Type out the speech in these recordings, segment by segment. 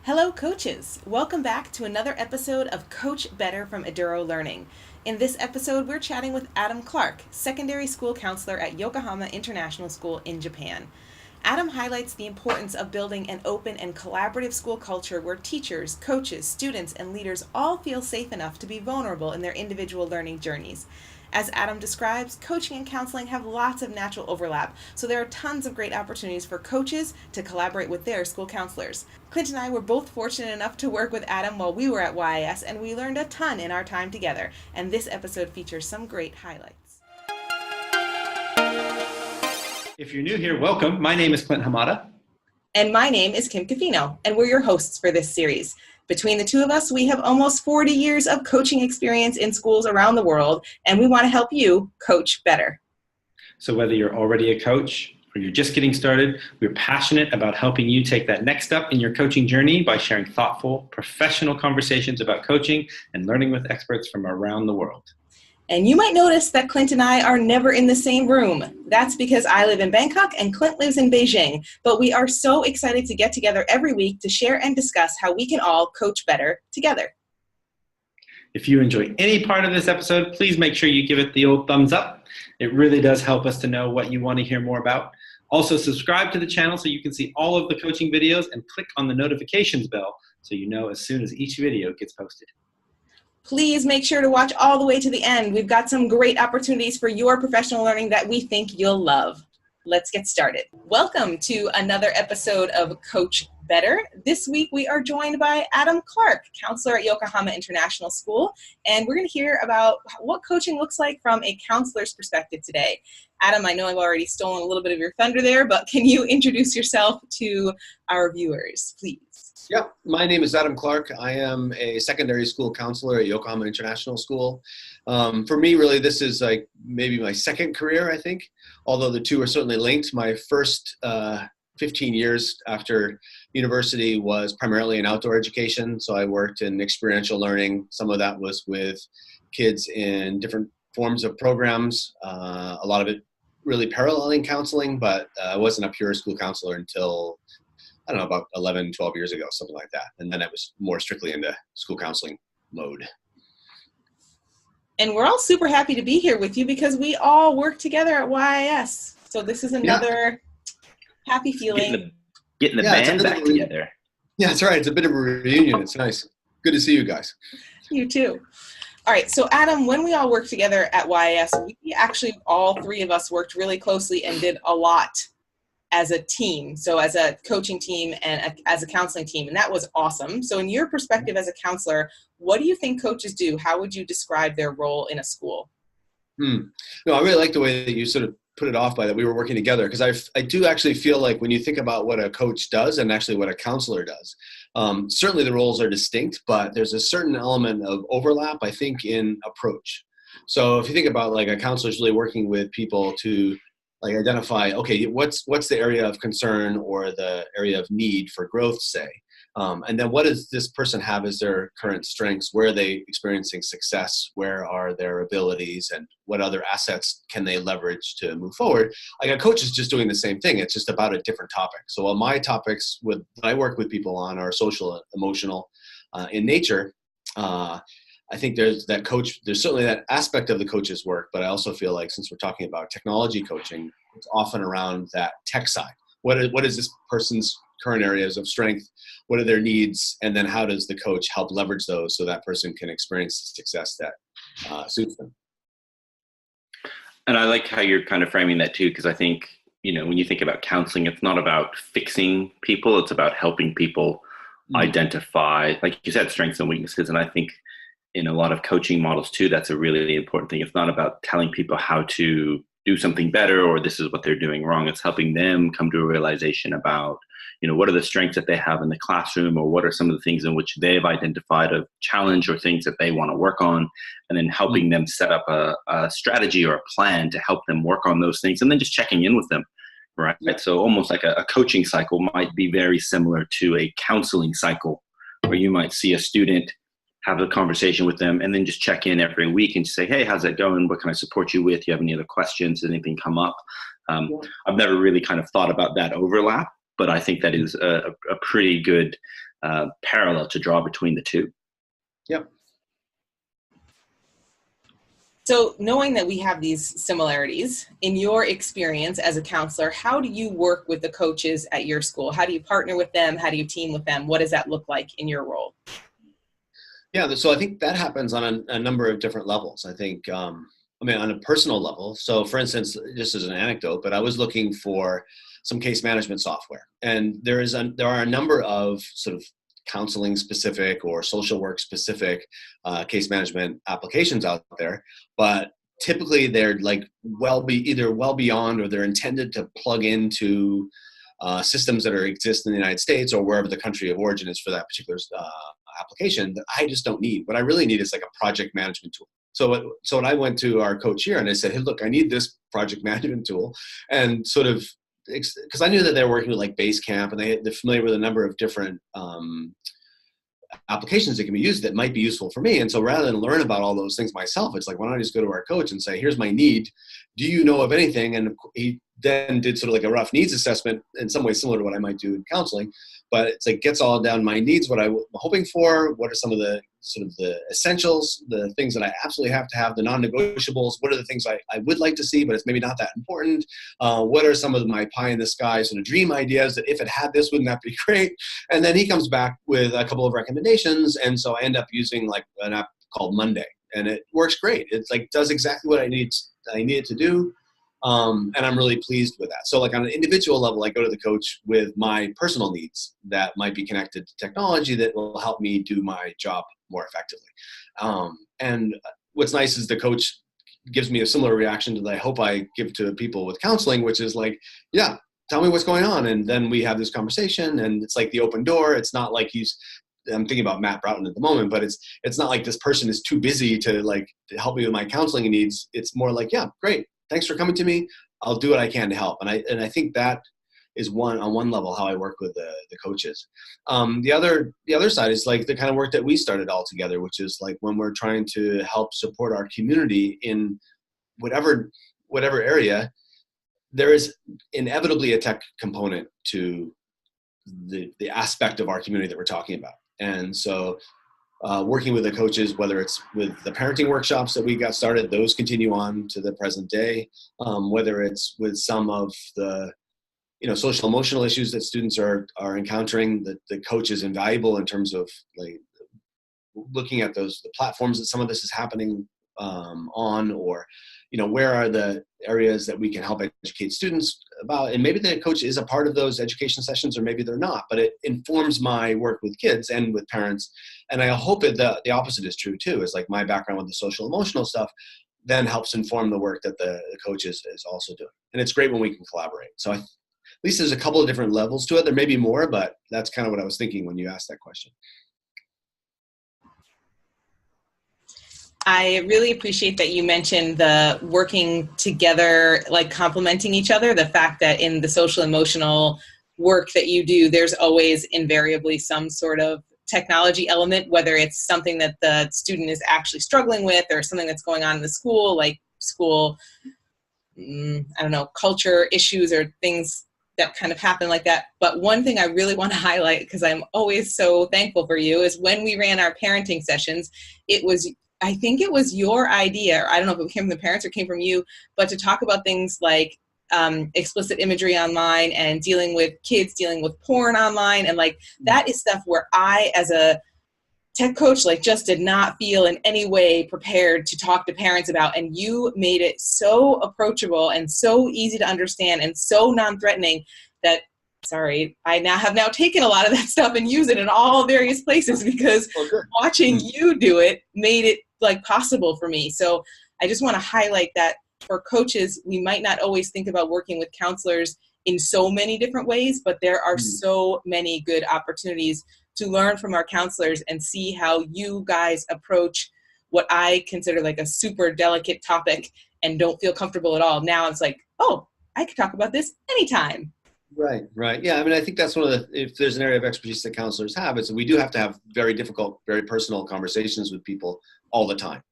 Hello, coaches. Welcome back to another episode of Coach.Better from Eduro Learning. In this episode, we're chatting with Adam Clark, secondary school counselor at Yokohama International School in Japan. Adam highlights the importance of building an open and collaborative school culture where teachers, coaches, students, and leaders all feel safe enough to be vulnerable in their individual learning journeys. As Adam describes, coaching and counseling have lots of natural overlap, so there are tons of great opportunities for coaches to collaborate with their school counselors. Clint and I were both fortunate enough to work with Adam while we were at YIS, and we learned a ton in our time together, and this episode features some great highlights. If you're new here, welcome. My name is Clint Hamada. And my name is Kim Cafino, and we're your hosts for this series. Between the two of us, we have almost 40 years of coaching experience in schools around the world, and we want to help you coach better. So whether you're already a coach or you're just getting started, we're passionate about helping you take that next step in your coaching journey by sharing thoughtful, professional conversations about coaching and learning with experts from around the world. And you might notice that Clint and I are never in the same room. That's because I live in Bangkok and Clint lives in Beijing. But we are so excited to get together every week to share and discuss how we can all coach better together. If you enjoy any part of this episode, please make sure you give it the old thumbs up. It really does help us to know what you want to hear more about. Also, subscribe to the channel so you can see all of the coaching videos and click on the notifications bell so you know as soon as each video gets posted. Please make sure to watch all the way to the end. We've got some great opportunities for your professional learning that we think you'll love. Let's get started. Welcome to another episode of Coach Better. This week we are joined by Adam Clark, counselor at Yokohama International School, and we're going to hear about what coaching looks like from a counselor's perspective today. Adam, I know I've already stolen a little bit of your thunder there, but can you introduce yourself to our viewers, please? Yeah, my name is Adam Clark. I am a secondary school counselor at Yokohama International School. For me, really, this is like maybe my second career, I think, although the two are certainly linked. My first 15 years after university was primarily in outdoor education. So I worked in experiential learning. Some of that was with kids in different forms of programs, a lot of it really paralleling counseling, but I wasn't a pure school counselor until I don't know, about 11, 12 years ago, something like that. And then I was more strictly into school counseling mode. And we're all super happy to be here with you because we all work together at YIS. So this is another happy feeling. Getting the band back together. Yeah, that's right. It's a bit of a reunion. It's nice. Good to see you guys. You too. All right. So Adam, when we all worked together at YIS, we actually, all three of us worked really closely and did a lot as a team, so as a coaching team and as a counseling team, and that was awesome. So in your perspective as a counselor, what do you think coaches do? How would you describe their role in a school? No, I really like the way that you sort of put it off by that we were working together, because I do actually feel like when you think about what a coach does and actually what a counselor does, certainly the roles are distinct, but there's a certain element of overlap, I think, in approach. So if you think about like a counselor is really working with people to like identify, okay, what's the area of concern or the area of need for growth, say, and then what does this person have as their current strengths? Where are they experiencing success? Where are their abilities, and what other assets can they leverage to move forward? Like a coach is just doing the same thing. It's just about a different topic. So while my topics that I work with people on are social, emotional in nature, I think there's certainly that aspect of the coach's work, but I also feel like since we're talking about technology coaching, it's often around that tech side. What is this person's current areas of strength? What are their needs? And then how does the coach help leverage those so that person can experience the success that suits them? And I like how you're kind of framing that too, because I think, when you think about counseling, it's not about fixing people. It's about helping people identify, like you said, strengths and weaknesses. And I think in a lot of coaching models too, that's a really important thing. It's not about telling people how to do something better or this is what they're doing wrong. It's helping them come to a realization about, what are the strengths that they have in the classroom, or what are some of the things in which they've identified a challenge or things that they want to work on, and then helping them set up a strategy or a plan to help them work on those things, and then just checking in with them. Right. So almost like a coaching cycle might be very similar to a counseling cycle, where you might see a student, have a conversation with them, and then just check in every week and say, hey, how's that going? What can I support you with? Do you have any other questions? Does anything come up? I've never really kind of thought about that overlap, but I think that is a pretty good parallel to draw between the two. Yep. So knowing that we have these similarities, in your experience as a counselor, how do you work with the coaches at your school? How do you partner with them? How do you team with them? What does that look like in your role? Yeah, so I think that happens on a number of different levels. I think, on a personal level. So for instance, just as an anecdote, but I was looking for some case management software. And there are a number of sort of counseling specific or social work specific case management applications out there, but typically they're like either well beyond, or they're intended to plug into systems that exist in the United States or wherever the country of origin is for that particular application, that I just don't need. What I really need is like a project management tool. So when I went to our coach here and I said, hey, look, I need this project management tool, and sort of, because I knew that they were working with like Basecamp, and they're familiar with a number of different applications that can be used that might be useful for me. And so rather than learn about all those things myself, it's like, why don't I just go to our coach and say, here's my need. Do you know of anything? And he then did sort of like a rough needs assessment, in some ways similar to what I might do in counseling, but it's like gets all down my needs, what I'm hoping for, what are some of the sort of the essentials, the things that I absolutely have to have, the non-negotiables, what are the things I would like to see, but it's maybe not that important. What are some of my pie in the sky sort of dream ideas that if it had this, wouldn't that be great? And then he comes back with a couple of recommendations. And so I end up using like an app called Monday, and it works great. It's like does exactly what I need it to do. And I'm really pleased with that. So like on an individual level, I go to the coach with my personal needs that might be connected to technology that will help me do my job more effectively. And what's nice is the coach gives me a similar reaction to that I hope I give to people with counseling, which is like, yeah, tell me what's going on. And then we have this conversation, and it's like the open door. It's not like I'm thinking about Matt Broughton at the moment, but it's not like this person is too busy to help me with my counseling needs. It's more like, yeah, great. Thanks for coming to me. I'll do what I can to help. And I think that is on one level how I work with the coaches. The other side is like the kind of work that we started all together, which is like when we're trying to help support our community in whatever area, there is inevitably a tech component to the aspect of our community that we're talking about. And so working with the coaches, whether it's with the parenting workshops that we got started, those continue on to the present day, whether it's with some of the social emotional issues that students are encountering, that the coach is invaluable in terms of like looking at the platforms that some of this is happening on, or where are the areas that we can help educate students about. And maybe the coach is a part of those education sessions, or maybe they're not, but it informs my work with kids and with parents. And I hope that the opposite is true too, is like my background with the social emotional stuff then helps inform the work that the coach is also doing. And it's great when we can collaborate. So at least there's a couple of different levels to it. There may be more, but that's kind of what I was thinking when you asked that question. I really appreciate that you mentioned the working together, like complementing each other. The fact that in the social emotional work that you do, there's always invariably some sort of technology element, whether it's something that the student is actually struggling with or something that's going on in the school, like school, culture issues or things that kind of happen like that. But one thing I really want to highlight, because I'm always so thankful for you, is when we ran our parenting sessions, I think it was your idea, or I don't know if it came from the parents or came from you, but to talk about things like explicit imagery online and dealing with kids dealing with porn online. And like, that is stuff where I, as a tech coach, like just did not feel in any way prepared to talk to parents about. And you made it so approachable and so easy to understand and so non-threatening that, I have now taken a lot of that stuff and use it in all various places, because watching you do it made it like possible for me. So I just want to highlight that for coaches, we might not always think about working with counselors in so many different ways, but there are so many good opportunities to learn from our counselors and see how you guys approach what I consider like a super delicate topic and don't feel comfortable at all. Now it's like, oh, I could talk about this anytime. Right. Yeah. I mean, I think that's if there's an area of expertise that counselors have, is that we do have to have very difficult, very personal conversations with people all the time.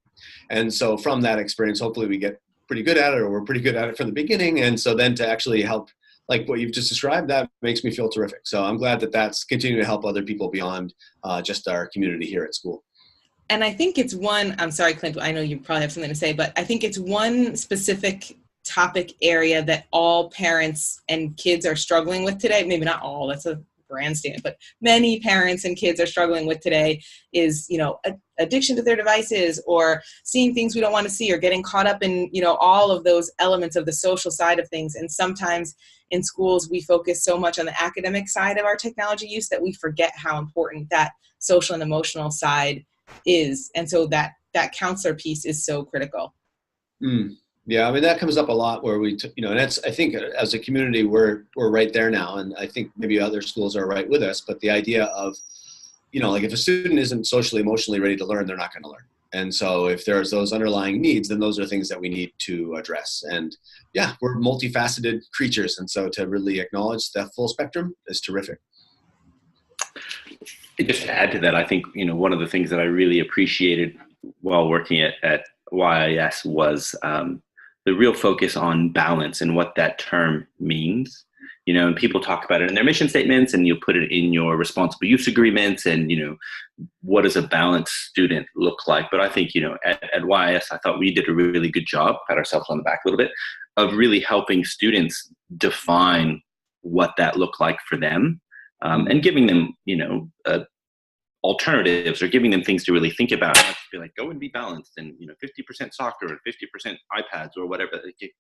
And so from that experience, hopefully we get pretty good at it, or we're pretty good at it from the beginning. And so then to actually help like what you've just described, that makes me feel terrific. So I'm glad that that's continuing to help other people beyond just our community here at school. And I think it's one, I'm sorry, Clint, I know you probably have something to say, but I think it's one specific topic area that all parents and kids are struggling with today. Maybe not all, that's a grand statement, but many parents and kids are struggling with today is, addiction to their devices, or seeing things we don't want to see, or getting caught up in, all of those elements of the social side of things. And sometimes in schools, we focus so much on the academic side of our technology use that we forget how important that social and emotional side is. And so that counselor piece is so critical. Yeah, I mean, that comes up a lot where and that's, I think as a community, we're right there now. And I think maybe other schools are right with us, but the idea of, like if a student isn't socially, emotionally ready to learn, they're not going to learn. And so if there's those underlying needs, then those are things that we need to address. And yeah, we're multifaceted creatures. And so to really acknowledge that full spectrum is terrific. Just to add to that, I think, one of the things that I really appreciated while working at YIS was the real focus on balance and what that term means. And people talk about it in their mission statements, and you put it in your responsible use agreements, and, what does a balanced student look like? But I think, at YIS, I thought we did a really good job, pat ourselves on the back a little bit, of really helping students define what that looked like for them. And giving them, alternatives, or giving them things to really think about. Not just be like, go and be balanced, and 50% soccer and 50% iPads or whatever. Like,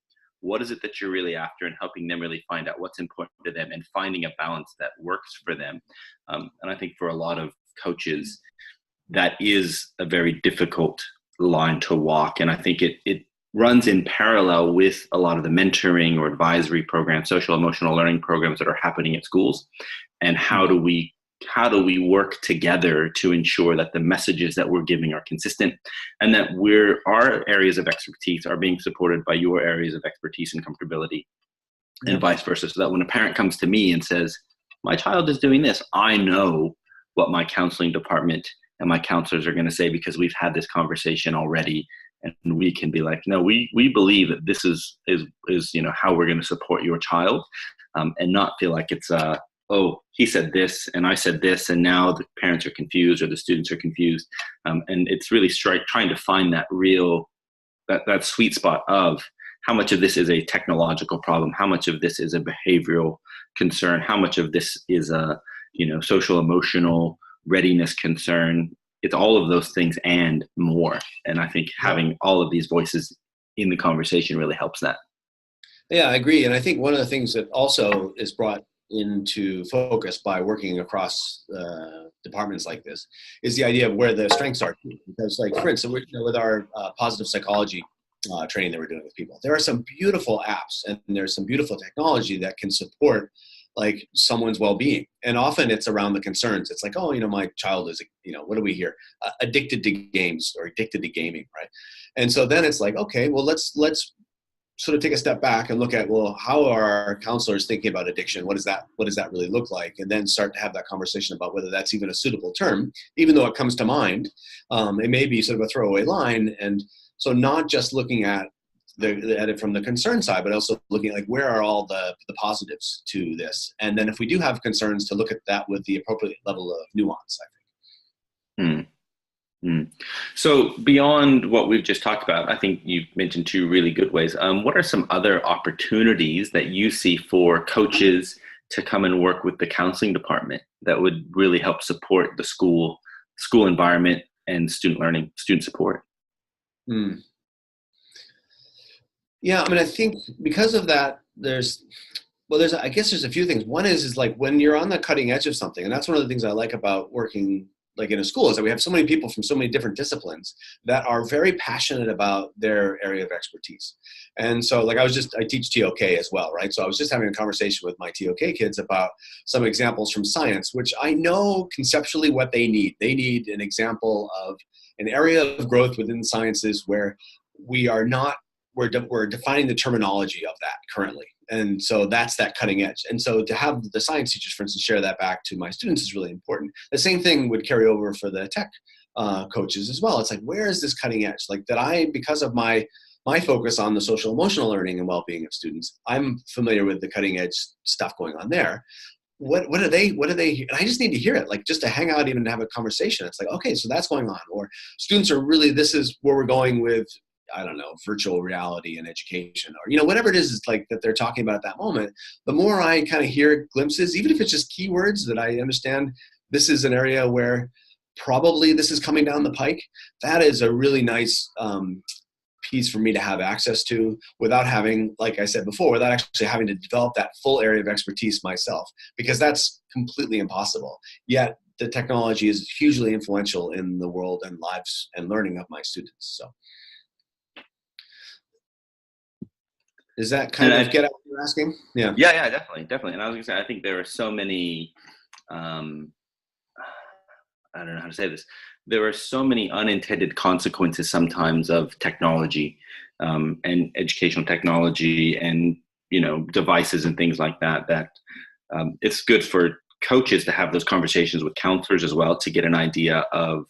what is it that you're really after, and helping them really find out what's important to them and finding a balance that works for them. And I think for a lot of coaches, that is a very difficult line to walk. And I think it runs in parallel with a lot of the mentoring or advisory programs, social emotional learning programs that are happening at schools. And how do we work together to ensure that the messages that we're giving are consistent, and that our areas of expertise are being supported by your areas of expertise and comfortability, and vice versa, so that when a parent comes to me and says, my child is doing this, I know what my counseling department and my counselors are going to say, because we've had this conversation already, and we can be like, no, we believe that this is how we're going to support your child, and not feel like it's oh, he said this and I said this, and now the parents are confused or the students are confused. And it's really trying to find that that sweet spot of how much of this is a technological problem, how much of this is a behavioral concern, how much of this is a social emotional readiness concern. It's all of those things and more. And I think having all of these voices in the conversation really helps that. Yeah, I agree. And I think one of the things that also is brought into focus by working across departments like this is the idea of where the strengths are. Because, like, for instance, with our positive psychology training that we're doing with people, there are some beautiful apps and there's some beautiful technology that can support like someone's well-being. And often it's around the concerns. It's like, oh, my child is, what do we hear? Addicted to games or addicted to gaming, right? And so then it's like, okay, well, let's sort of take a step back and look at, well, how are our counselors thinking about addiction? What does that really look like? And then start to have that conversation about whether that's even a suitable term, even though it comes to mind. It may be sort of a throwaway line. And so not just looking at it from the concern side, but also looking at like, where are all the positives to this? And then if we do have concerns, to look at that with the appropriate level of nuance, I think. So beyond what we've just talked about, I think you've mentioned two really good ways. What are some other opportunities that you see for coaches to come and work with the counseling department that would really help support the school environment and student learning, student support? Yeah, I mean, I think because of that, I guess there's a few things. One is like when you're on the cutting edge of something, and that's one of the things I like about working like in a school, is that we have so many people from so many different disciplines that are very passionate about their area of expertise. And so like I teach TOK as well, right? So I was just having a conversation with my TOK kids about some examples from science, which I know conceptually what they need. They need an example of an area of growth within the sciences where we're defining the terminology of that currently. And so that's that cutting edge. And so to have the science teachers, for instance, share that back to my students is really important. The same thing would carry over for the tech coaches as well. It's like, where is this cutting edge? Like that because of my my focus on the social emotional learning and well-being of students. I'm familiar with the cutting edge stuff going on there. What are they, and I just need to hear it, like just to hang out, even to have a conversation. It's like, okay, so that's going on. Or students are really, this is where we're going with, I don't know, virtual reality in education, or, whatever it is like that they're talking about at that moment. The more I kind of hear glimpses, even if it's just keywords that I understand, this is an area where probably this is coming down the pike. That is a really nice piece for me to have access to without having, like I said before, without actually having to develop that full area of expertise myself, because that's completely impossible. Yet the technology is hugely influential in the world and lives and learning of my students. So does that kind of get at what you're asking? Yeah. Yeah, definitely. And I was gonna say, I think there are so many, I don't know how to say this. There are so many unintended consequences sometimes of technology, and educational technology, and devices and things like that. That it's good for coaches to have those conversations with counselors as well, to get an idea of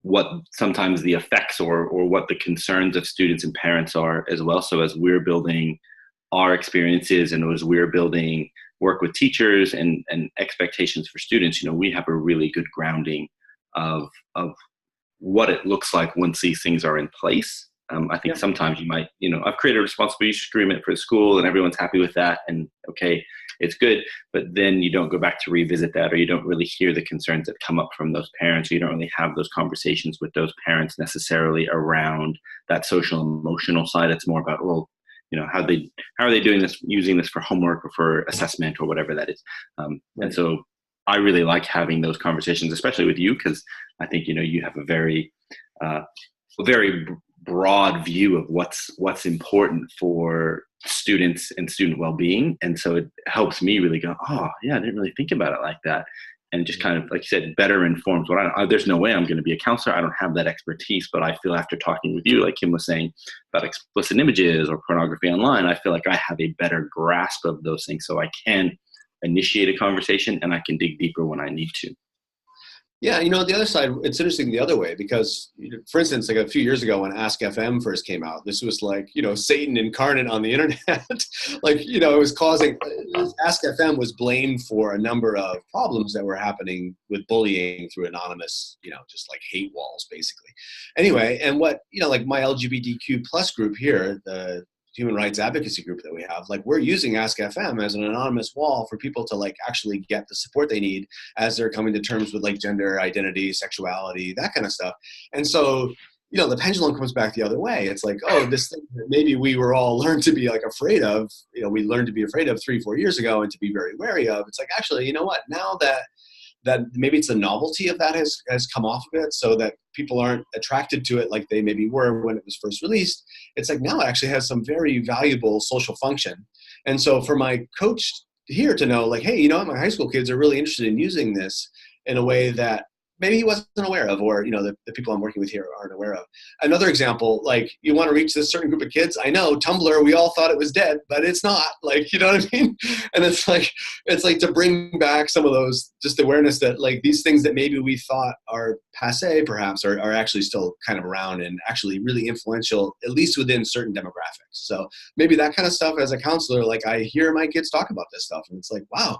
what sometimes the effects or what the concerns of students and parents are as well. So as we're building our experiences and as we're building work with teachers and expectations for students, we have a really good grounding of what it looks like once these things are in place. I think sometimes you might, I've created a responsible use agreement for the school and everyone's happy with that, and okay, it's good, but then you don't go back to revisit that, or you don't really hear the concerns that come up from those parents, or you don't really have those conversations with those parents necessarily around that social emotional side. It's more about, well, how are they doing this, using this for homework or for assessment or whatever that is. And so I really like having those conversations, especially with you, because I think, you have a very broad view of what's important for students and student well-being. And so it helps me really go, oh yeah, I didn't really think about it like that. And just kind of, like you said, better informs there's no way I'm going to be a counselor. I don't have that expertise, but I feel after talking with you, like Kim was saying about explicit images or pornography online, I feel like I have a better grasp of those things, so I can initiate a conversation and I can dig deeper when I need to. Yeah, the other side, it's interesting the other way, because, for instance, like a few years ago when Ask FM first came out, this was like, Satan incarnate on the internet. Like, it was causing, Ask FM was blamed for a number of problems that were happening with bullying through anonymous, just like hate walls, basically. Anyway, and what, like my LGBTQ plus group here, the human rights advocacy group that we have, like we're using Ask FM as an anonymous wall for people to like actually get the support they need as they're coming to terms with like gender identity, sexuality, that kind of stuff. And so, the pendulum comes back the other way. It's like, oh, this thing that maybe we were all learned to be like afraid of, we learned to be afraid of 3-4 years ago and to be very wary of. It's like, actually, you know what, now that maybe it's the novelty of that has come off of it, so that people aren't attracted to it like they maybe were when it was first released. It's like now it actually has some very valuable social function. And so for my coach here to know, like, hey, my high school kids are really interested in using this in a way that maybe he wasn't aware of, or, the people I'm working with here aren't aware of. Another example, like you want to reach this certain group of kids. I know Tumblr, we all thought it was dead, but it's not, like, you know what I mean? And it's like to bring back some of those, just awareness that like these things that maybe we thought are passe perhaps are actually still kind of around and actually really influential, at least within certain demographics. So maybe that kind of stuff as a counselor, like I hear my kids talk about this stuff and it's like, wow,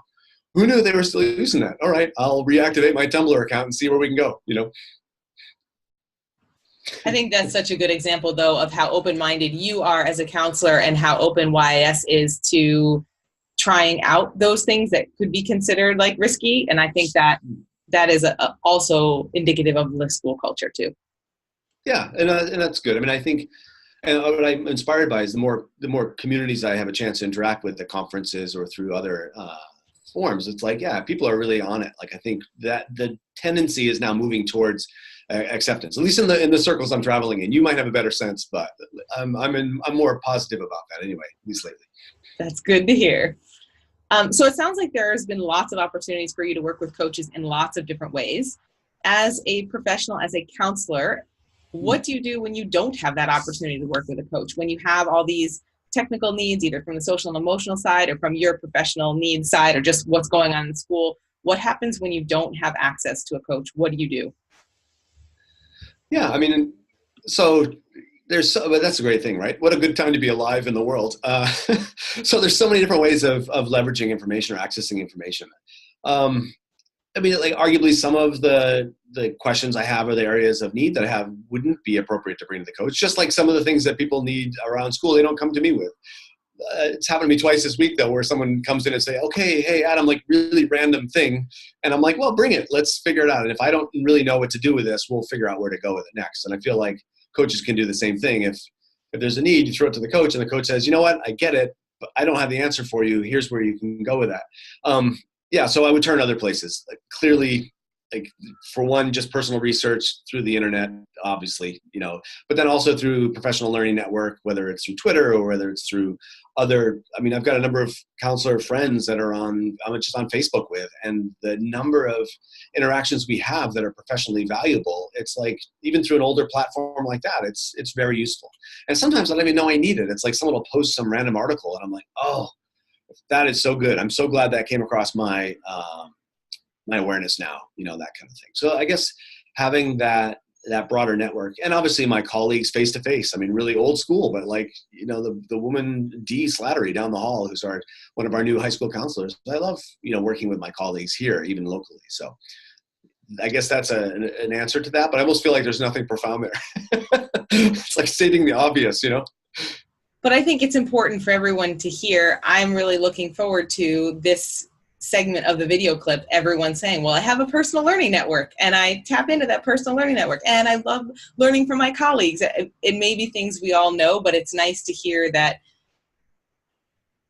who knew they were still using that? All right, I'll reactivate my Tumblr account and see where we can go, I think that's such a good example, though, of how open-minded you are as a counselor and how open YIS is to trying out those things that could be considered like risky. And I think that is also indicative of the school culture too. Yeah, and that's good. I mean, I think, and what I'm inspired by is the more communities I have a chance to interact with at conferences or through other forms. It's like, yeah, people are really on it. Like I think that the tendency is now moving towards acceptance, at least in the circles I'm traveling in. You might have a better sense, but I'm more positive about that anyway, at least lately. That's good to hear. So it sounds like there's been lots of opportunities for you to work with coaches in lots of different ways. As a professional, as a counselor, what do you do when you don't have that opportunity to work with a coach? When you have all these technical needs, either from the social and emotional side or from your professional needs side, or just what's going on in school, what happens when you don't have access to a coach? What do you do? Yeah, I mean, so but that's a great thing, right? What a good time to be alive in the world. So there's so many different ways of leveraging information or accessing information. I mean, like arguably some of the questions I have or the areas of need that I have wouldn't be appropriate to bring to the coach. Just like some of the things that people need around school, they don't come to me with. It's happened to me twice this week though, where someone comes in and say, okay, hey Adam, like really random thing. And I'm like, well, bring it, let's figure it out. And if I don't really know what to do with this, we'll figure out where to go with it next. And I feel like coaches can do the same thing. If there's a need, you throw it to the coach and the coach says, you know what, I get it, but I don't have the answer for you. Here's where you can go with that. Yeah, so I would turn other places. Like clearly, like for one, just personal research through the internet, obviously, but then also through professional learning network, whether it's through Twitter or whether it's through other, I mean, I've got a number of counselor friends that I'm just on Facebook with, and the number of interactions we have that are professionally valuable, it's like, even through an older platform like that, it's very useful. And sometimes I don't even know I need it. It's like someone will post some random article and I'm like, oh, that is so good. I'm so glad that came across my awareness now, that kind of thing. So I guess having that broader network, and obviously my colleagues face to face. I mean, really old school, but like, the woman Dee Slattery down the hall, who's one of our new high school counselors. I love, working with my colleagues here, even locally. So I guess that's an answer to that, but I almost feel like there's nothing profound there. It's like stating the obvious, But I think it's important for everyone to hear. I'm really looking forward to this segment of the video clip, everyone saying, well, I have a personal learning network and I tap into that personal learning network and I love learning from my colleagues. It may be things we all know, but it's nice to hear that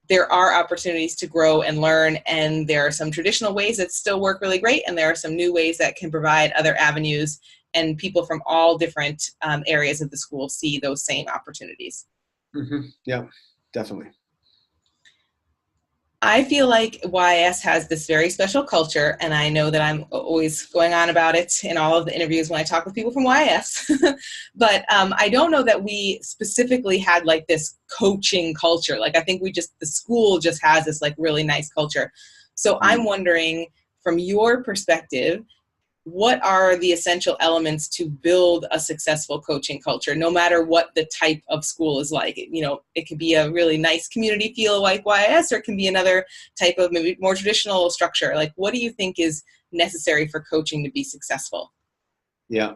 there are opportunities to grow and learn, and there are some traditional ways that still work really great, and there are some new ways that can provide other avenues, and people from all different areas of the school see those same opportunities. Mm-hmm. Yeah, definitely. I feel like YS has this very special culture, and I know that I'm always going on about it in all of the interviews when I talk with people from YS. But I don't know that we specifically had like this coaching culture. Like I think the school just has this like really nice culture. So I'm wondering, from your perspective, what are the essential elements to build a successful coaching culture, no matter what the type of school is like? It could be a really nice community feel like YS, or it can be another type of maybe more traditional structure. Like, what do you think is necessary for coaching to be successful? Yeah.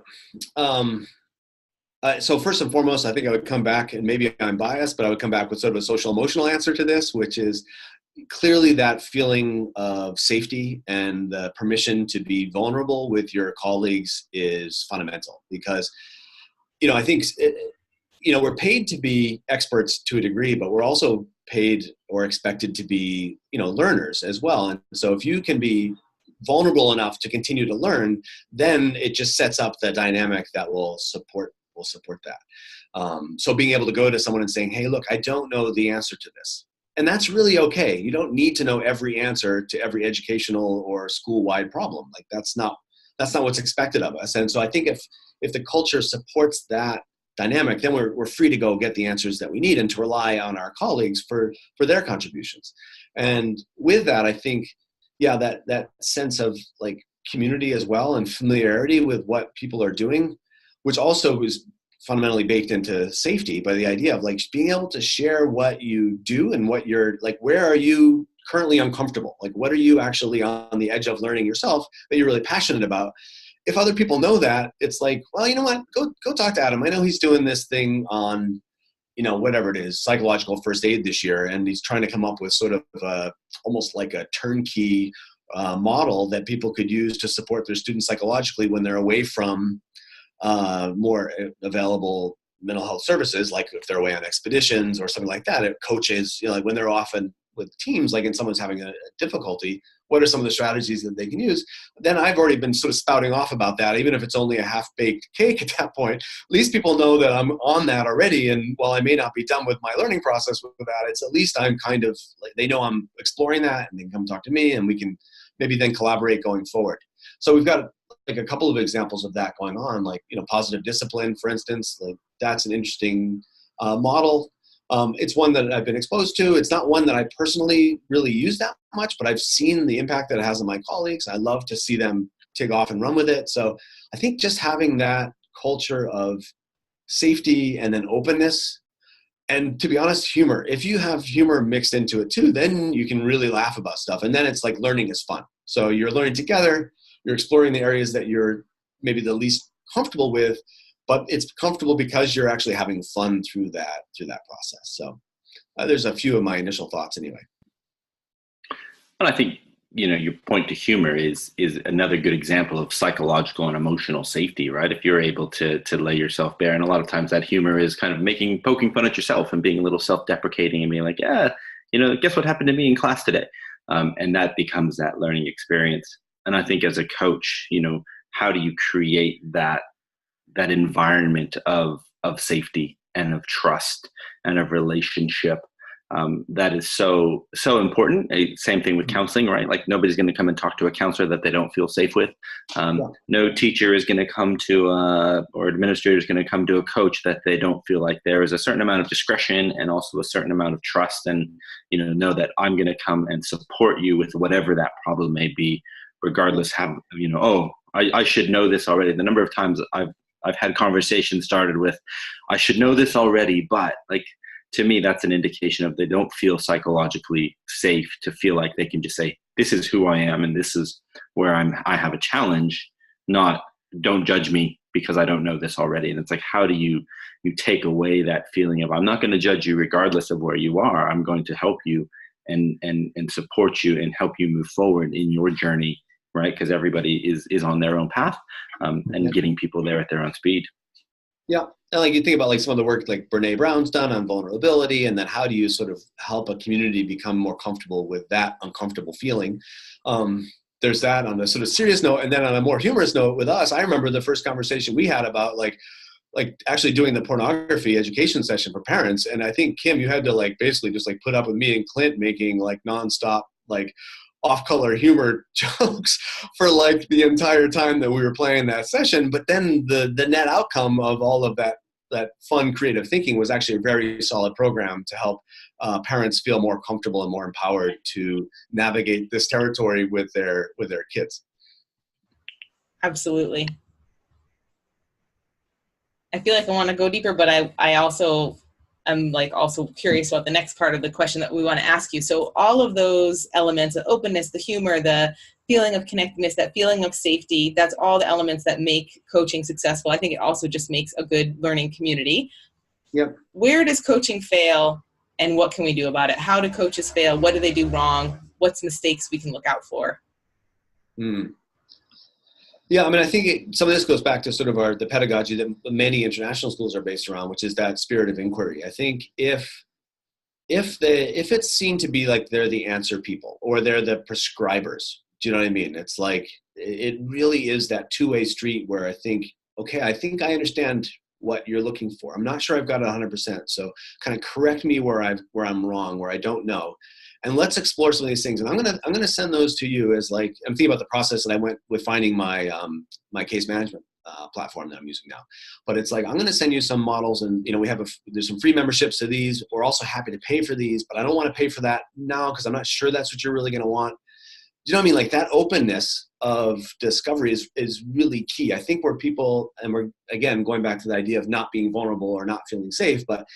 So first and foremost, I think I would come back, and maybe I'm biased, but I would come back with sort of a social emotional answer to this, which is clearly that feeling of safety and the permission to be vulnerable with your colleagues is fundamental, because, I think, we're paid to be experts to a degree, but we're also paid or expected to be, learners as well. And so if you can be vulnerable enough to continue to learn, then it just sets up the dynamic that will support that. So being able to go to someone and saying, hey, look, I don't know the answer to this. And that's really okay. You don't need to know every answer to every educational or school-wide problem. Like that's not what's expected of us. And so I think if the culture supports that dynamic, then we're free to go get the answers that we need and to rely on our colleagues for their contributions. And with that, I think, yeah, that sense of like community as well, and familiarity with what people are doing, which also is fundamentally baked into safety by the idea of like being able to share what you do and what you're like, where are you currently uncomfortable? Like, what are you actually on the edge of learning yourself that you're really passionate about? If other people know that, it's like, well, you know what, go talk to Adam. I know he's doing this thing on, whatever it is, psychological first aid this year. And he's trying to come up with sort of almost like a turnkey model that people could use to support their students psychologically when they're away from more available mental health services, like if they're away on expeditions or something like that. It coaches, like when they're often with teams, like and someone's having a difficulty, what are some of the strategies that they can use? Then I've already been sort of spouting off about that, even if it's only a half-baked cake at that point. At least people know that I'm on that already, and while I may not be done with my learning process with that, it's at least I'm kind of, like, they know I'm exploring that, and they can come talk to me, and we can maybe then collaborate going forward. So we've got like a couple of examples of that going on, like, positive discipline, for instance. Like that's an interesting model. It's one that I've been exposed to. It's not one that I personally really use that much, but I've seen the impact that it has on my colleagues. I love to see them take off and run with it. So I think just having that culture of safety, and then openness. And to be honest, humor. If you have humor mixed into it too, then you can really laugh about stuff. And then it's like learning is fun. So you're learning together, you're exploring the areas that you're maybe the least comfortable with, but it's comfortable because you're actually having fun through that process. So there's a few of my initial thoughts anyway. And I think, your point to humor is another good example of psychological and emotional safety, right? If you're able to lay yourself bare, and a lot of times that humor is kind of poking fun at yourself and being a little self-deprecating and being like, yeah, guess what happened to me in class today? And that becomes that learning experience. And I think as a coach, how do you create that environment of safety and of trust and of relationship? That is so important. Same thing with counseling, right? Like nobody's going to come and talk to a counselor that they don't feel safe with. No teacher is going to come to, or administrator is going to come to a coach that they don't feel like there is a certain amount of discretion and also a certain amount of trust, and know that I'm going to come and support you with whatever that problem may be, regardless how I should know this already. The number of times I've had conversations started with, I should know this already, but like, to me, that's an indication of they don't feel psychologically safe to feel like they can just say, this is who I am and this is where I have a challenge, not don't judge me because I don't know this already. And it's like, how do you take away that feeling of, I'm not going to judge you regardless of where you are. I'm going to help you and support you and help you move forward in your journey, right? Because everybody is on their own path, and getting people there at their own speed. Yeah. And like you think about like some of the work like Brene Brown's done on vulnerability, and then how do you sort of help a community become more comfortable with that uncomfortable feeling? There's that on a sort of serious note. And then on a more humorous note with us, I remember the first conversation we had about like actually doing the pornography education session for parents. And I think, Kim, you had to like basically just like put up with me and Clint making like nonstop like off-color humor jokes for like the entire time that we were playing that session. But then the net outcome of all of that fun creative thinking was actually a very solid program to help parents feel more comfortable and more empowered to navigate this territory with their kids. Absolutely. I feel like I want to go deeper, but I also I'm like also curious about the next part of the question that we want to ask you. So all of those elements, the openness, the humor, the feeling of connectedness, that feeling of safety, that's all the elements that make coaching successful. I think it also just makes a good learning community. Yep. Where does coaching fail and what can we do about it? How do coaches fail? What do they do wrong? What's mistakes we can look out for? Yeah, I mean, I think some of this goes back to sort of the pedagogy that many international schools are based around, which is that spirit of inquiry. I think if it's seen to be like they're the answer people or they're the prescribers, do you know what I mean? It's like it really is that two-way street where I think, okay, I think I understand what you're looking for. I'm not sure I've got it 100%. So kind of correct me where I'm wrong, where I don't know. And let's explore some of these things. And I'm gonna send those to you as like, I'm thinking about the process that I went with finding my my case management platform that I'm using now. But it's like, I'm gonna send you some models, and there's some free memberships to these. We're also happy to pay for these, but I don't want to pay for that now because I'm not sure that's what you're really gonna want. Do you know what I mean? Like that openness of discovery is really key. I think where people, and we're again going back to the idea of not being vulnerable or not feeling safe, but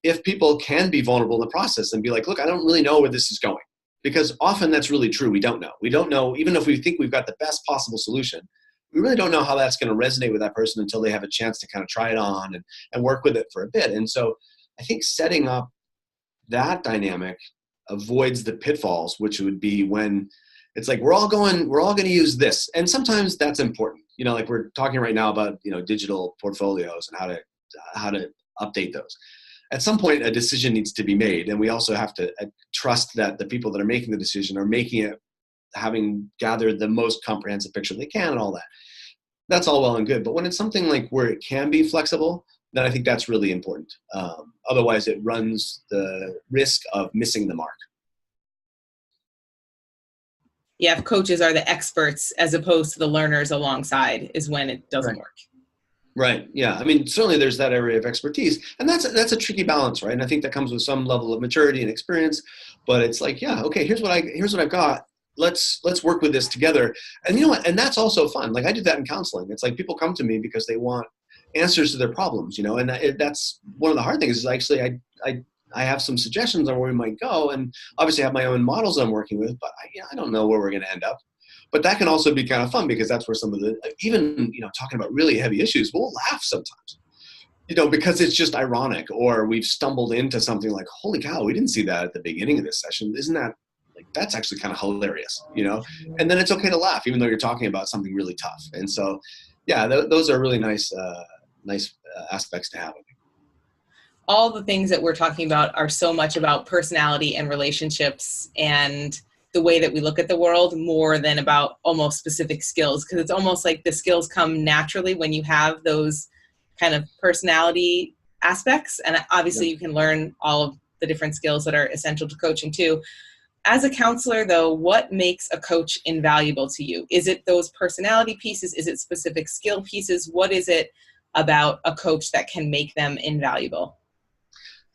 if people can be vulnerable in the process and be like, look, I don't really know where this is going. Because often that's really true. We don't know. We don't know, even if we think we've got the best possible solution, we really don't know how that's going to resonate with that person until they have a chance to kind of try it on and work with it for a bit. And so I think setting up that dynamic avoids the pitfalls, which would be when it's like, we're all going to use this. And sometimes that's important. Like we're talking right now about, digital portfolios and how to update those. At some point, a decision needs to be made, and we also have to trust that the people that are making the decision are making it, having gathered the most comprehensive picture they can and all that. That's all well and good, but when it's something like where it can be flexible, then I think that's really important. Otherwise, it runs the risk of missing the mark. Yeah, if coaches are the experts as opposed to the learners alongside is when it doesn't work. Right. Yeah. I mean, certainly there's that area of expertise, and that's a tricky balance, right? And I think that comes with some level of maturity and experience. But it's like, yeah, okay, here's what I've got. Let's work with this together. And you know what? And that's also fun. Like I do that in counseling. It's like people come to me because they want answers to their problems, and that's one of the hard things is actually I have some suggestions on where we might go, and obviously I have my own models I'm working with, but I don't know where we're going to end up. But that can also be kind of fun because that's where some of the, even, talking about really heavy issues, we'll laugh sometimes, because it's just ironic, or we've stumbled into something like, holy cow, we didn't see that at the beginning of this session. Isn't that, that's actually kind of hilarious, and then it's okay to laugh, even though you're talking about something really tough. And so, yeah, those are really nice aspects to have. All the things that we're talking about are so much about personality and relationships and the way that we look at the world, more than about almost specific skills, because it's almost like the skills come naturally when you have those kind of personality aspects. And obviously you can learn all of the different skills that are essential to coaching too. As a counselor though, what makes a coach invaluable to you? Is it those personality pieces? Is it specific skill pieces? What is it about a coach that can make them invaluable?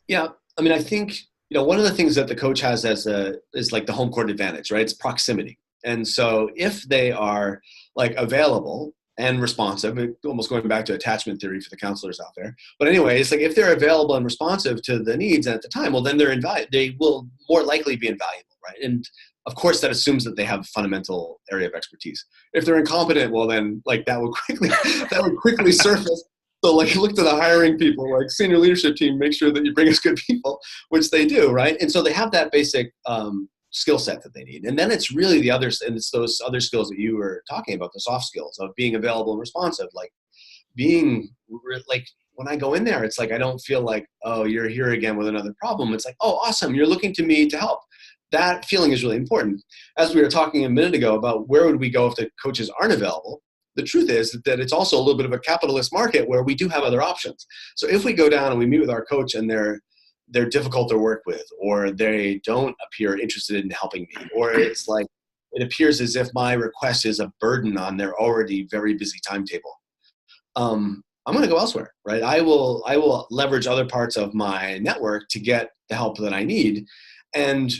Yeah, I mean, I think, one of the things that the coach has is like the home court advantage, right? It's proximity. And so if they are like available and responsive, almost going back to attachment theory for the counselors out there. But anyway, it's like if they're available and responsive to the needs at the time, well, then they will more likely be invaluable, right? And of course, that assumes that they have a fundamental area of expertise. If they're incompetent, well, then like that would quickly surface. So like look to the hiring people, like senior leadership team, make sure that you bring us good people, which they do, right? And so they have that basic skill set that they need. And then it's really the others, and it's those other skills that you were talking about, the soft skills of being available and responsive, like being like, when I go in there, it's like, I don't feel like, oh, you're here again with another problem. It's like, oh, awesome, you're looking to me to help. That feeling is really important. As we were talking a minute ago about where would we go if the coaches aren't available, the truth is that it's also a little bit of a capitalist market where we do have other options. So if we go down and we meet with our coach and they're difficult to work with, or they don't appear interested in helping me, or it's like it appears as if my request is a burden on their already very busy timetable, I'm going to go elsewhere, right? I will leverage other parts of my network to get the help that I need. And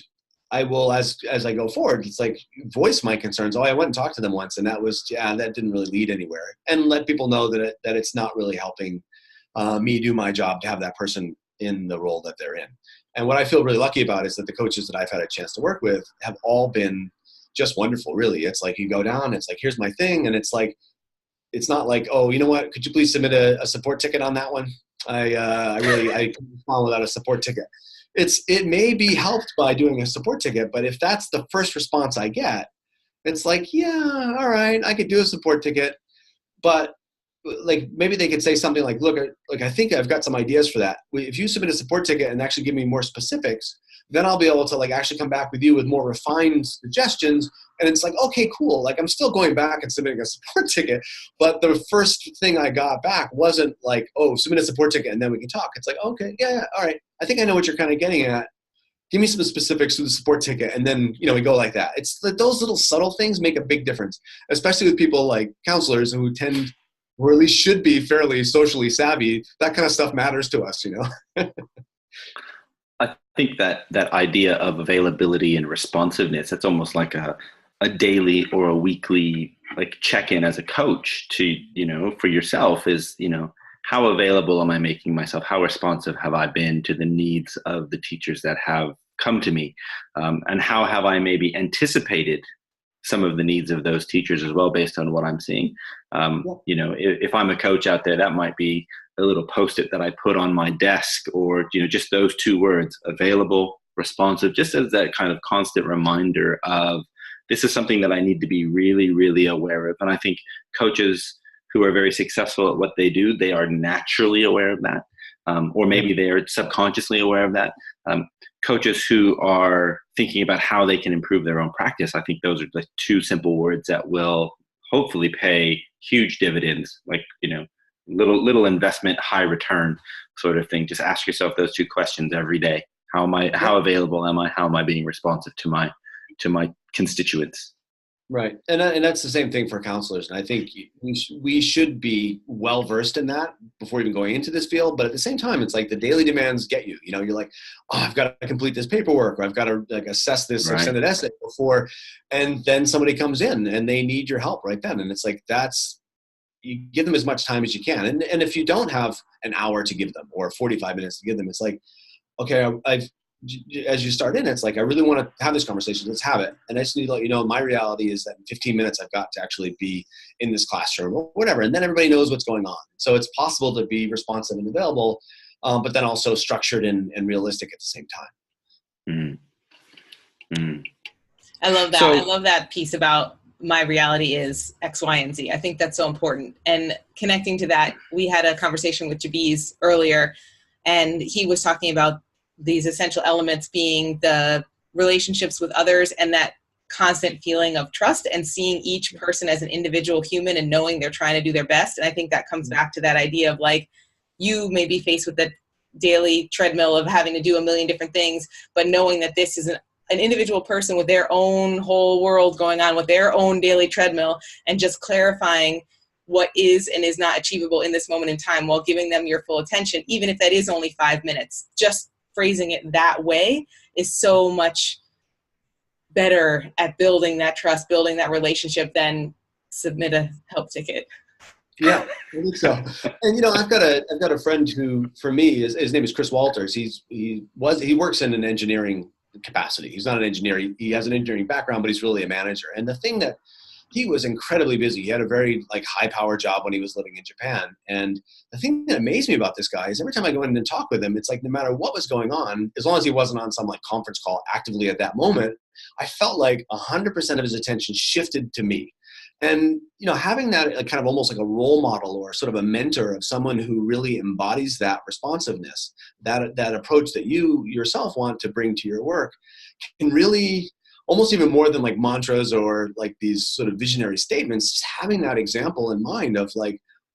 I will, as I go forward, it's like voice my concerns. Oh, I went and talked to them once, and that didn't really lead anywhere. And let people know that it's not really helping me do my job to have that person in the role that they're in. And what I feel really lucky about is that the coaches that I've had a chance to work with have all been just wonderful, really. It's like you go down, it's like, here's my thing. And it's like, it's not like, oh, you know what, could you please submit a support ticket on that one? I couldn't respond without a support ticket. It may be helped by doing a support ticket, but if that's the first response I get, it's like, yeah, all right, I could do a support ticket, but like maybe they could say something like, look, like I think I've got some ideas for that. If you submit a support ticket and actually give me more specifics, then I'll be able to like actually come back with you with more refined suggestions. And it's like, okay, cool. Like I'm still going back and submitting a support ticket, but the first thing I got back wasn't like, oh, submit a support ticket and then we can talk. It's like, okay, yeah, all right. I think I know what you're kind of getting at. Give me some specifics for the support ticket. And then, we go like that. It's those little subtle things make a big difference, especially with people like counselors who tend, or at least should be fairly socially savvy. That kind of stuff matters to us, I think that idea of availability and responsiveness, that's almost like a daily or a weekly like check-in as a coach to, for yourself is, how available am I making myself? How responsive have I been to the needs of the teachers that have come to me? And how have I maybe anticipated some of the needs of those teachers as well, based on what I'm seeing? If I'm a coach out there, that might be a little post-it that I put on my desk, or, just those two words, available, responsive, just as that kind of constant reminder of this is something that I need to be really, really aware of. And I think coaches who are very successful at what they do, they are naturally aware of that. Or maybe they are subconsciously aware of that. Coaches who are thinking about how they can improve their own practice, I think those are the two simple words that will hopefully pay huge dividends, like, little investment, high return sort of thing. Just ask yourself those two questions every day. How available am I? How am I being responsive to my constituents? Right. And that's the same thing for counselors. And I think we should be well versed in that before even going into this field. But at the same time, it's like the daily demands get you. You're like, oh, I've got to complete this paperwork, or I've got to like assess this extended essay before. And then somebody comes in and they need your help right then. And it's like, that's you give them as much time as you can. And if you don't have an hour to give them or 45 minutes to give them, it's like, okay, as you start in, it's like, I really want to have this conversation. Let's have it. And I just need to let you know, my reality is that in 15 minutes, I've got to actually be in this classroom or whatever. And then everybody knows what's going on. So it's possible to be responsive and available, but then also structured and realistic at the same time. I love that. So, I love that piece about my reality is X, Y, and Z. I think that's so important. And connecting to that, we had a conversation with Jabiz earlier, and he was talking about these essential elements being the relationships with others and that constant feeling of trust and seeing each person as an individual human and knowing they're trying to do their best. And I think that comes back to that idea of like, you may be faced with the daily treadmill of having to do a million different things, but knowing that this is an individual person with their own whole world going on with their own daily treadmill, and just clarifying what is and is not achievable in this moment in time while giving them your full attention, even if that is only 5 minutes. Just phrasing it that way is so much better at building that trust, building that relationship than submit a help ticket. Yeah, I think so. And I've got a friend who, for me, his name is Chris Walters. He works in an engineering capacity. He's not an engineer. He has an engineering background, but he's really a manager. And the thing that he was incredibly busy. He had a very high power job when he was living in Japan. And the thing that amazed me about this guy is every time I go in and talk with him, it's like no matter what was going on, as long as he wasn't on some conference call actively at that moment, I felt like 100% of his attention shifted to me. And, having that kind of almost like a role model or sort of a mentor of someone who really embodies that responsiveness, that approach that you yourself want to bring to your work, can really, almost even more than mantras or these sort of visionary statements, just having that example in mind of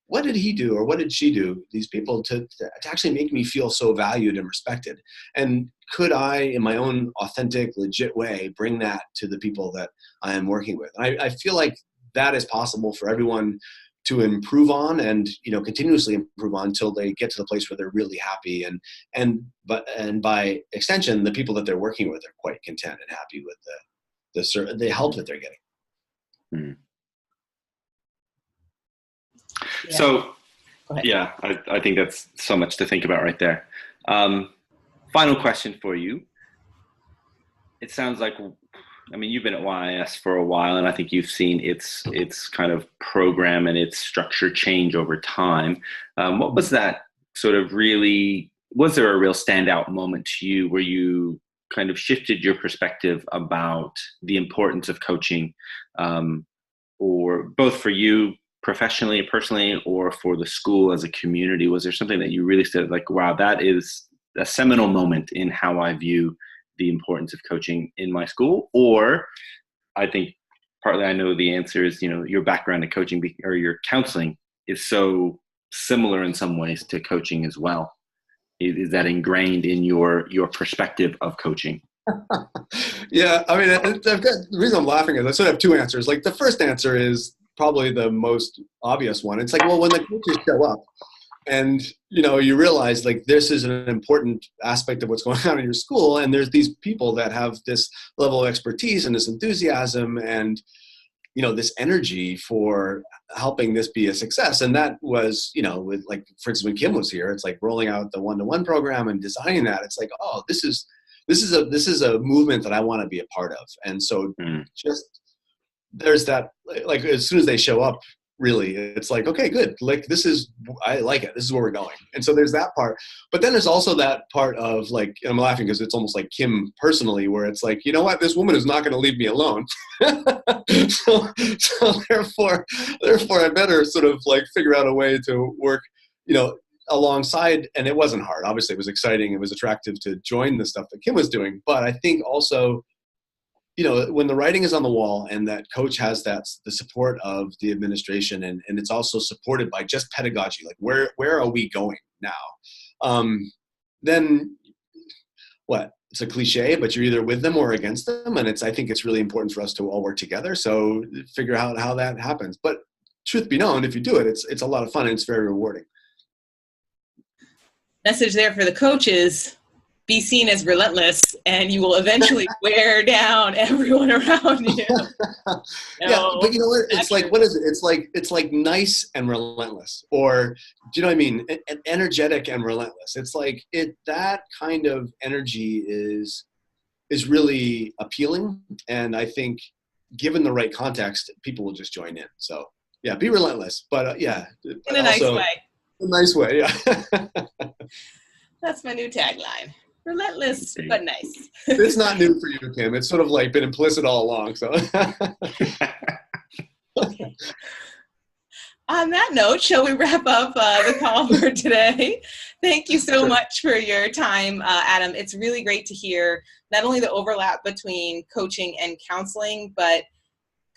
what did he do or what did she do, these people, to actually make me feel so valued and respected? And could I, in my own authentic, legit way, bring that to the people that I am working with? And I feel like that is possible for everyone to improve on and continuously improve on until they get to the place where they're really happy, and by extension, the people that they're working with are quite content and happy with the help that they're getting. Mm. Yeah. So, yeah, I think that's so much to think about right there. Final question for you. It sounds like, you've been at YIS for a while, and I think you've seen its kind of program and its structure change over time. What was that sort of was there a real standout moment to you where you kind of shifted your perspective about the importance of coaching, or both for you professionally and personally, or for the school as a community? Was there something that you really said, wow, that is a seminal moment in how I view the importance of coaching in my school? Or I think partly I know the answer is, your background in coaching or your counseling is so similar in some ways to coaching as well. Is that ingrained in your perspective of coaching? Yeah, the reason I'm laughing is I sort of have two answers. The first answer is probably the most obvious one. It's well, when the coaches show up, and you realize this is an important aspect of what's going on in your school, and there's these people that have this level of expertise and this enthusiasm and this energy for helping this be a success. And that was with for instance, when Kim was here, it's rolling out the one-to-one program and designing that. It's oh, this is a movement that I want to be a part of. And so just there's that, as soon as they show up, really, it's okay, good. I like it. This is where we're going. And so there's that part. But then there's also that part of and I'm laughing because it's almost like Kim personally, where it's you know what, this woman is not going to leave me alone. so therefore I better sort of figure out a way to work, alongside. And it wasn't hard. Obviously it was exciting. It was attractive to join the stuff that Kim was doing. But I think also, when the writing is on the wall and that coach has the support of the administration, and it's also supported by just pedagogy, where are we going now? Then what? It's a cliche, but you're either with them or against them. And I think it's really important for us to all work together. So figure out how that happens. But truth be known, if you do it, it's a lot of fun and it's very rewarding. Message there for the coaches. be seen as relentless, and you will eventually wear down everyone around you. Yeah, but you know what? It's like, what is it? It's like nice and relentless, or do you know what I mean? Energetic and relentless. It's like that kind of energy is really appealing, and I think given the right context, people will just join in. So yeah, be relentless, but in a nice way. A nice way, yeah. That's my new tagline. Relentless, but nice. It's not new for you, Kim. It's sort of like been implicit all along. So. Okay. On that note, shall we wrap up the call for today? Thank you so much for your time, Adam. It's really great to hear not only the overlap between coaching and counseling, but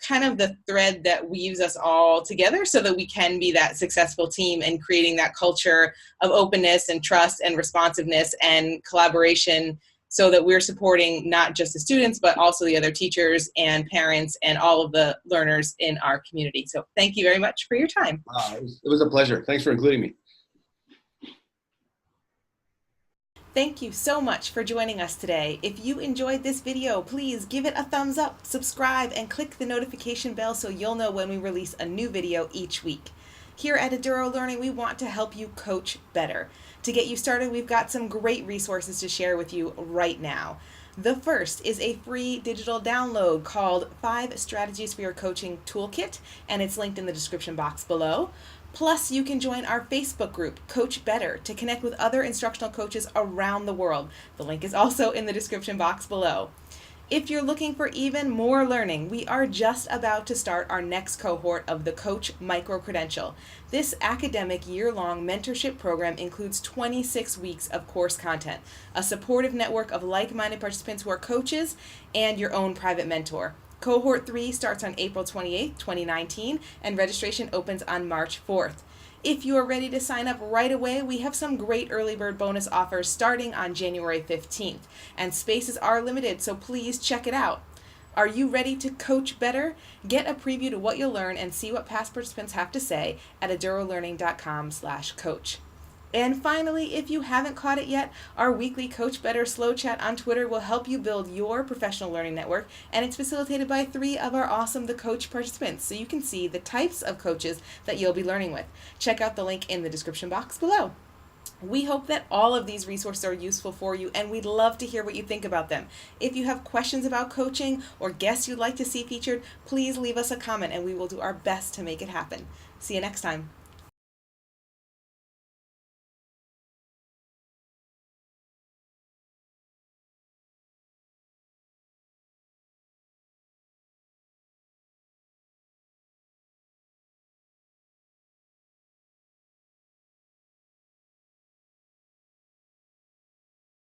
kind of the thread that weaves us all together so that we can be that successful team and creating that culture of openness and trust and responsiveness and collaboration, so that we're supporting not just the students, but also the other teachers and parents and all of the learners in our community. So thank you very much for your time. It was a pleasure. Thanks for including me. Thank you so much for joining us today. If you enjoyed this video, please give it a thumbs up, subscribe, and click the notification bell so you'll know when we release a new video each week. Here at Eduro Learning, we want to help you coach better. To get you started, we've got some great resources to share with you right now. The first is a free digital download called 5 Strategies for Your Coaching Toolkit, and it's linked in the description box below. Plus, you can join our Facebook group, Coach.Better, to connect with other instructional coaches around the world. The link is also in the description box below. If you're looking for even more learning, we are just about to start our next cohort of the Coach Microcredential. This academic year-long mentorship program includes 26 weeks of course content, a supportive network of like-minded participants who are coaches, and your own private mentor. Cohort 3 starts on April 28, 2019, and registration opens on March 4th. If you are ready to sign up right away, we have some great early bird bonus offers starting on January 15th, and spaces are limited, so please check it out. Are you ready to coach better? Get a preview to what you'll learn and see what past participants have to say at edurolearning.com/coach. And finally, if you haven't caught it yet, our weekly Coach.Better SlowChat on Twitter will help you build your professional learning network, and it's facilitated by 3 of our awesome The Coach participants, so you can see the types of coaches that you'll be learning with. Check out the link in the description box below. We hope that all of these resources are useful for you, and we'd love to hear what you think about them. If you have questions about coaching or guests you'd like to see featured, please leave us a comment and we will do our best to make it happen. See you next time.